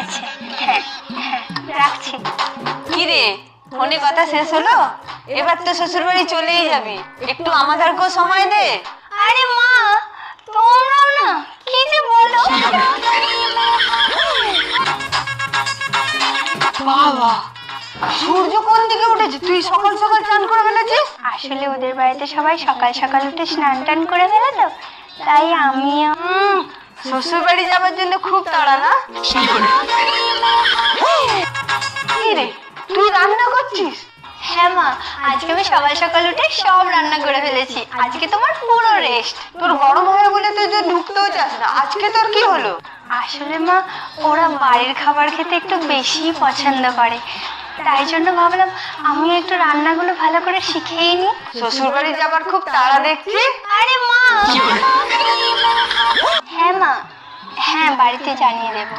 আছে। হ্যাঁ হ্যাঁ, রাখছি। কি রে, ফোনে কথা শেষ হলো? এবার তো শ্বশুর বাড়ি চলেই যাবি, একটু আমাদেরকেও সময় দে। আরে মা, তোমরাও না কি যে বলো। বাবা, সূর্য কোন দিকে উঠেছে? তুই সকাল সকাল চান করে ফেলেছিস? আসলে ওদের বাড়িতে সবাই সকাল সকাল উঠে স্নান টান করে ফেলে তো, তাই আমিও। শ্বশুর বাড়ি যাবার জন্য খুব তাড়া না? কি রে, তুই রান্না করছিস? হ্যাঁ মা, আজকে আমি সকাল সকাল উঠে সব রান্না করে ফেলেছি। আজকে তোমার পুরো রেস্ট। তোর গরম হয় বলে তুই যে ঢুকতেও চাস না, আজকে তোর কি হলো? আসলে মা, ওরা বাড়ির খাবার খেতে একটু বেশি পছন্দ করে, তাই জন্য ভাবলাম আমি একটু রান্নাগুলো ভালো করে শিখেই নি। শ্বশুর বাড়ি যাবার খুব তাড়া দেখছি। আরে মা, হ্যাঁ মা, হ্যাঁ বাড়িতে জানিয়ে দেবো।